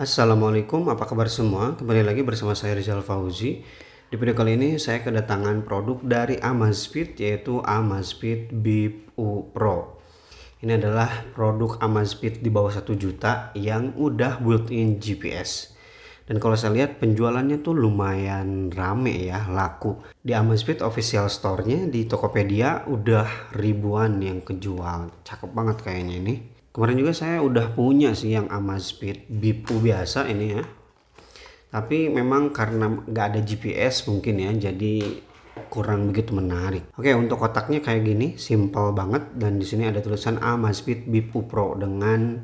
Assalamualaikum, apa kabar semua? Kembali lagi bersama saya Rizal Fauzi. Di video kali ini saya kedatangan produk dari Amazfit yaitu Amazfit Bip U Pro. Ini adalah produk Amazfit di bawah 1 juta yang udah built-in GPS. Dan kalau saya lihat penjualannya tuh lumayan rame ya, laku. Di Amazfit official store-nya di Tokopedia udah ribuan yang kejual. Cakep banget kayaknya ini. Kemarin juga saya udah punya sih yang Amazfit Bip U biasa ini ya. Tapi memang karena nggak ada GPS mungkin ya, jadi kurang begitu menarik. Oke, untuk kotaknya kayak gini, simple banget, dan di sini ada tulisan Amazfit Bip U Pro dengan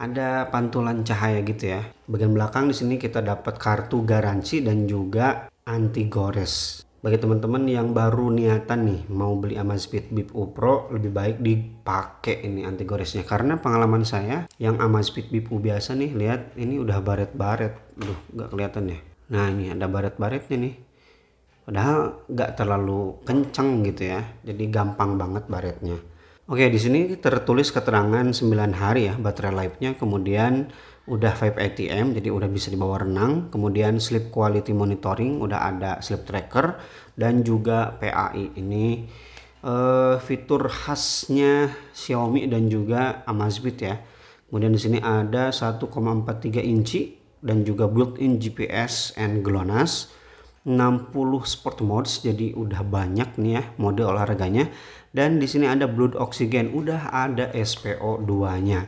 ada pantulan cahaya gitu ya. Bagian belakang di sini kita dapat kartu garansi dan juga anti gores. Bagi teman-teman yang baru niatan nih mau beli Amazfit Bip U Pro, lebih baik dipakai ini anti goresnya, karena pengalaman saya yang Amazfit Bip U biasa nih, lihat ini udah baret-baret. Duh, nggak kelihatan ya. Nah, ini ada baret-baretnya nih. Padahal nggak terlalu kencang gitu ya. Jadi gampang banget baretnya. Oke, di sini tertulis keterangan 9 hari ya baterai life-nya, kemudian udah 5 ATM jadi udah bisa dibawa renang, kemudian sleep quality monitoring, udah ada sleep tracker dan juga PAI. Ini fitur khasnya Xiaomi dan juga Amazfit ya. Kemudian di sini ada 1,43 inci dan juga built-in GPS and GLONASS. 60 sport modes, jadi udah banyak nih ya mode olahraganya. Dan di sini ada blood oxygen, udah ada SPO2-nya.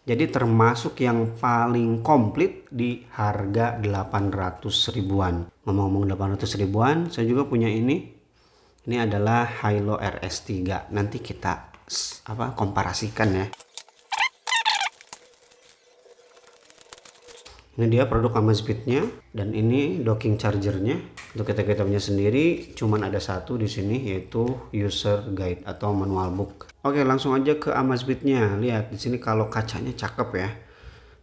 Jadi termasuk yang paling komplit di harga 800 ribuan. Ngomong-ngomong 800 ribuan, saya juga punya ini. Ini adalah Hilo RS3. Nanti kita komparasikan ya. Ini dia produk Amazfitnya, dan ini docking chargernya. Untuk kita punya sendiri cuman ada satu di sini, yaitu user guide atau manual book. Oke, langsung aja ke Amazfitnya. Lihat di sini kalau kacanya cakep ya.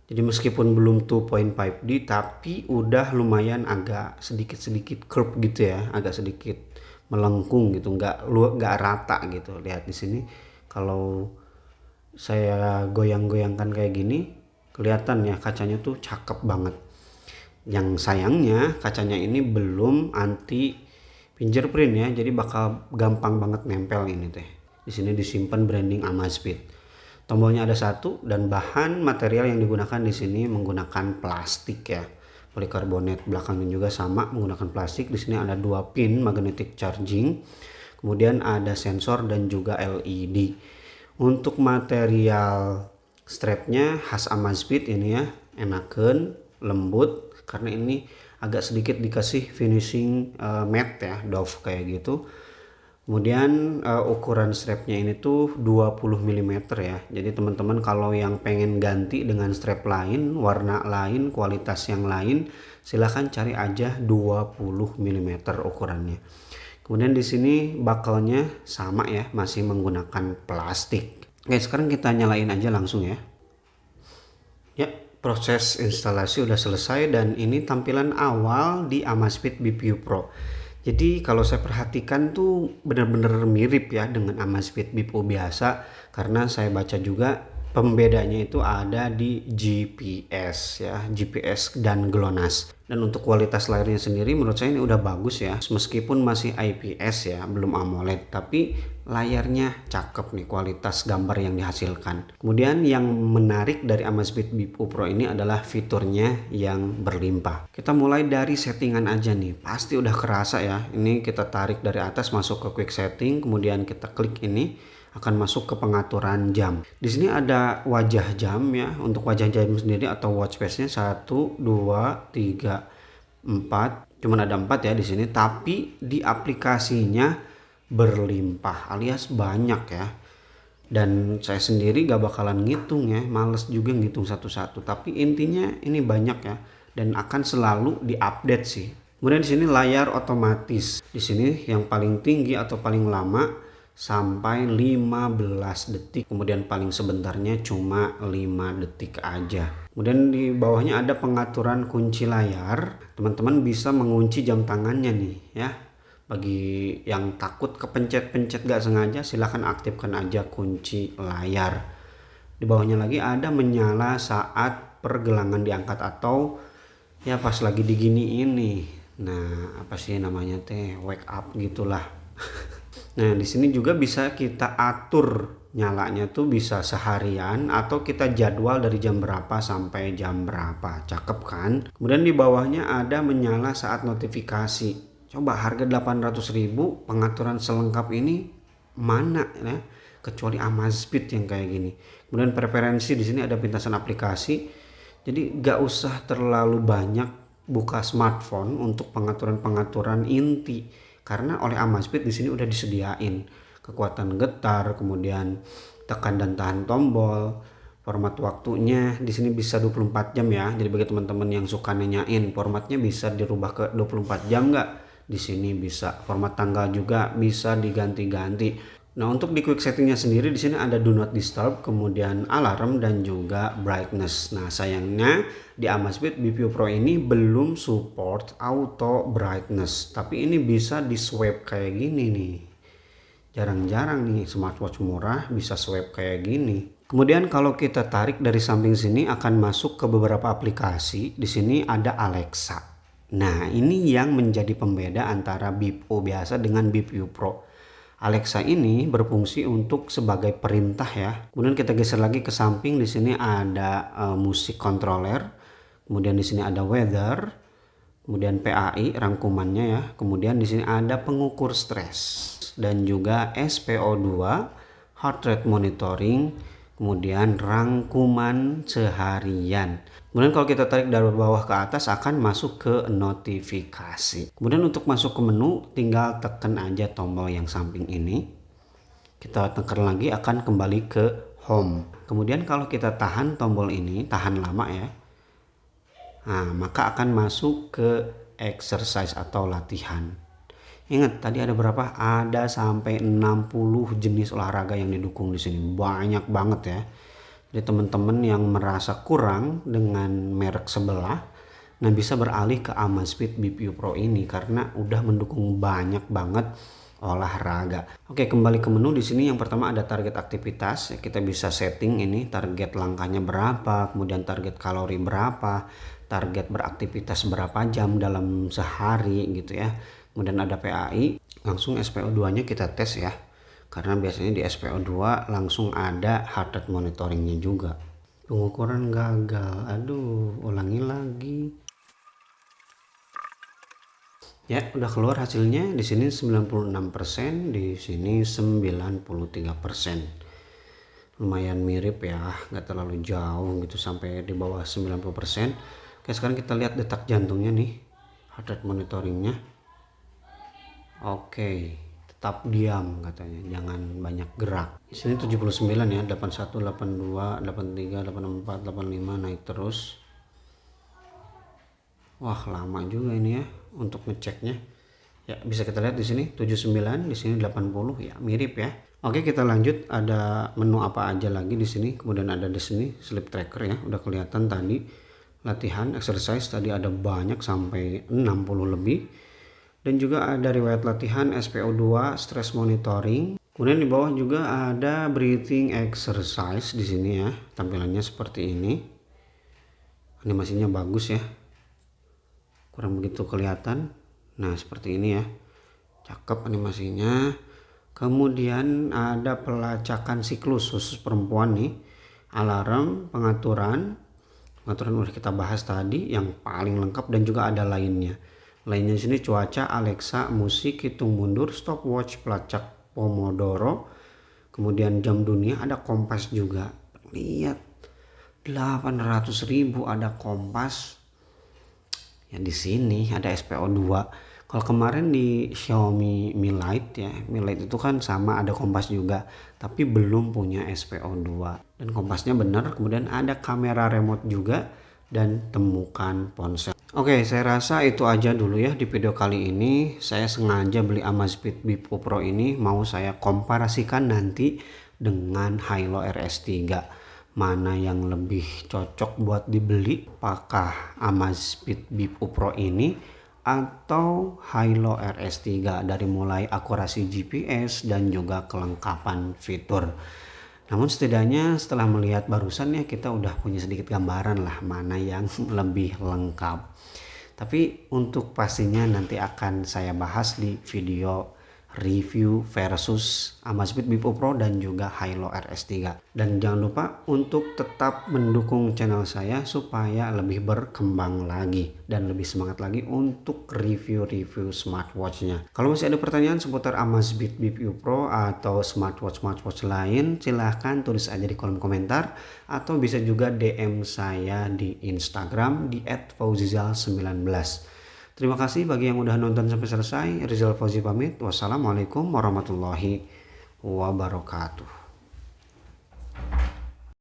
Jadi meskipun belum 2.5D tapi udah lumayan agak sedikit curve gitu ya, agak sedikit melengkung gitu, nggak rata gitu. Lihat di sini kalau saya goyang-goyangkan kayak gini, kelihatan ya kacanya tuh cakep banget. Yang sayangnya kacanya ini belum anti fingerprint ya, jadi bakal gampang banget nempel ini teh. Di sini disimpan branding Amazfit. Tombolnya ada satu, dan bahan material yang digunakan di sini menggunakan plastik ya. Polikarbonat. Belakangnya juga sama menggunakan plastik. Di sini ada 2 pin magnetic charging. Kemudian ada sensor dan juga LED. Untuk material strapnya khas Amazfit ini ya, enakan, lembut, karena ini agak sedikit dikasih finishing matte ya, doff kayak gitu. Kemudian ukuran strapnya ini tuh 20 mm ya. Jadi teman-teman kalau yang pengen ganti dengan strap lain, warna lain, kualitas yang lain, silahkan cari aja 20 mm ukurannya. Kemudian di sini bakalnya sama ya, masih menggunakan plastik. Oke, sekarang kita nyalain aja langsung ya. Ya, proses instalasi udah selesai, dan ini tampilan awal di Amazfit Bip U Pro. Jadi kalau saya perhatikan tuh benar-benar mirip ya dengan Amazfit Bip U biasa, karena saya baca juga pembedanya itu ada di GPS ya, GPS dan GLONASS. Dan untuk kualitas layarnya sendiri menurut saya ini udah bagus ya, meskipun masih IPS ya, belum AMOLED, tapi layarnya cakep nih, kualitas gambar yang dihasilkan. Kemudian yang menarik dari Amazfit Bip U Pro ini adalah fiturnya yang berlimpah. Kita mulai dari settingan aja nih, pasti udah kerasa ya. Ini kita tarik dari atas masuk ke quick setting, kemudian kita klik ini akan masuk ke pengaturan jam. Di sini ada wajah jam ya. Untuk wajah jam sendiri atau watch face-nya 1, 2, 3, 4. Cuman ada 4 ya di sini, tapi di aplikasinya berlimpah alias banyak ya. Dan saya sendiri gak bakalan ngitung ya, males juga ngitung satu-satu. Tapi intinya ini banyak ya, dan akan selalu diupdate sih. Kemudian di sini layar otomatis. Di sini yang paling tinggi atau paling lama sampai 15 detik. Kemudian paling sebentarnya cuma 5 detik aja. Kemudian di bawahnya ada pengaturan kunci layar. Teman-teman bisa mengunci jam tangannya nih ya. Bagi yang takut kepencet-pencet gak sengaja, silahkan aktifkan aja kunci layar. Di bawahnya lagi ada menyala saat pergelangan diangkat atau ya pas lagi digini ini. Nah, apa sih namanya teh, wake up gitulah. Nah, di sini juga bisa kita atur nyalanya tuh bisa seharian atau kita jadwal dari jam berapa sampai jam berapa. Cakep kan? Kemudian di bawahnya ada menyala saat notifikasi. Coba harga 800.000 pengaturan selengkap ini mana ya? Kecuali Amazfit yang kayak gini. Kemudian preferensi di sini ada pintasan aplikasi. Jadi gak usah terlalu banyak buka smartphone untuk pengaturan-pengaturan inti, karena oleh Amazfit di sini udah disediain kekuatan getar, kemudian tekan dan tahan tombol, format waktunya di sini bisa 24 jam ya. Jadi bagi teman-teman yang suka nanyain formatnya bisa dirubah ke 24 jam nggak? Di sini bisa. Format tanggal juga bisa diganti-ganti. Nah, untuk di quick settingnya sendiri di sini ada do not disturb, kemudian alarm dan juga brightness. Nah, sayangnya di Amazfit BeView Pro ini belum support auto brightness, tapi ini bisa di swipe kayak gini nih. Jarang-jarang nih smartwatch murah bisa swipe kayak gini. Kemudian kalau kita tarik dari samping sini akan masuk ke beberapa aplikasi. Di sini ada Alexa. Nah, ini yang menjadi pembeda antara BeView biasa dengan BeView Pro. Alexa ini berfungsi untuk sebagai perintah ya. Kemudian kita geser lagi ke samping, di sini ada musik controller. Kemudian di sini ada weather. Kemudian PAI rangkumannya ya. Kemudian di sini ada pengukur stres dan juga SPO2, heart rate monitoring, kemudian rangkuman seharian. Kemudian kalau kita tarik dari bawah ke atas akan masuk ke notifikasi. Kemudian untuk masuk ke menu tinggal tekan aja tombol yang samping ini. Kita tekan lagi akan kembali ke home. Kemudian kalau kita tahan tombol ini, tahan lama ya. Nah, maka akan masuk ke exercise atau latihan. Ingat tadi ada berapa? Ada sampai 60 jenis olahraga yang didukung di sini. Banyak banget ya. Jadi teman-teman yang merasa kurang dengan merek sebelah, nah bisa beralih ke Amazfit BeView Pro ini karena udah mendukung banyak banget olahraga. Oke, kembali ke menu. Di sini yang pertama ada target aktivitas. Kita bisa setting ini target langkahnya berapa, kemudian target kalori berapa, target beraktivitas berapa jam dalam sehari gitu ya. Kemudian ada PAI, langsung SPO2-nya kita tes ya. Karena biasanya di SPO2 langsung ada heart rate monitoringnya juga. Pengukuran gagal. Aduh, ulangi lagi. Ya, udah keluar hasilnya. Di sini 96%, di sini 93%. Lumayan mirip ya, nggak terlalu jauh gitu sampai di bawah 90%. Oke, sekarang kita lihat detak jantungnya nih, heart rate monitoringnya. Oke, tetap diam katanya, jangan banyak gerak. Di sini 79 ya, 81, 82, 83, 84, 85 naik terus. Wah, lama juga ini ya untuk ngeceknya. Ya, bisa kita lihat di sini 79, di sini 80 ya, mirip ya. Oke, kita lanjut. Ada menu apa aja lagi di sini. Kemudian ada di sini sleep tracker ya, udah kelihatan tadi. Latihan, exercise tadi ada banyak sampai 60 lebih. Dan juga ada riwayat latihan, SPO2, stress monitoring. Kemudian di bawah juga ada breathing exercise di sini ya. Tampilannya seperti ini. Animasinya bagus ya. Kurang begitu kelihatan. Nah, seperti ini ya. Cakep animasinya. Kemudian ada pelacakan siklus khusus perempuan nih. Alarm, pengaturan. Pengaturan udah kita bahas tadi yang paling lengkap dan juga ada lainnya. Lainnya di sini cuaca, Alexa, musik, hitung mundur, stopwatch, pelacak Pomodoro, kemudian jam dunia, ada kompas juga. Lihat, 800.000 ada kompas. Ya di sini ada SPO2. Kalau kemarin di Xiaomi Mi Lite ya, Mi Lite itu kan sama ada kompas juga, tapi belum punya SPO2. Dan kompasnya benar, kemudian ada kamera remote juga dan temukan ponsel. Oke, saya rasa itu aja dulu ya di video kali ini. Saya sengaja beli Amazfit BeView Pro ini mau saya komparasikan nanti dengan Hilo RS3. Mana yang lebih cocok buat dibeli? Apakah Amazfit BeView Pro ini atau Hilo RS3 dari mulai akurasi GPS dan juga kelengkapan fitur. Namun setidaknya setelah melihat barusan ya kita udah punya sedikit gambaran lah mana yang lebih lengkap. Tapi untuk pastinya nanti akan saya bahas di video review versus Amazfit Bip Pro dan juga Hilo RS3. Dan jangan lupa untuk tetap mendukung channel saya supaya lebih berkembang lagi dan lebih semangat lagi untuk review-review smartwatchnya. Kalau masih ada pertanyaan seputar Amazfit Bip Pro atau smartwatch lain, silahkan tulis aja di kolom komentar atau bisa juga DM saya di Instagram di @fauzizal19. Terima kasih bagi yang udah nonton sampai selesai. Rizal Fauzi pamit. Wassalamualaikum warahmatullahi wabarakatuh.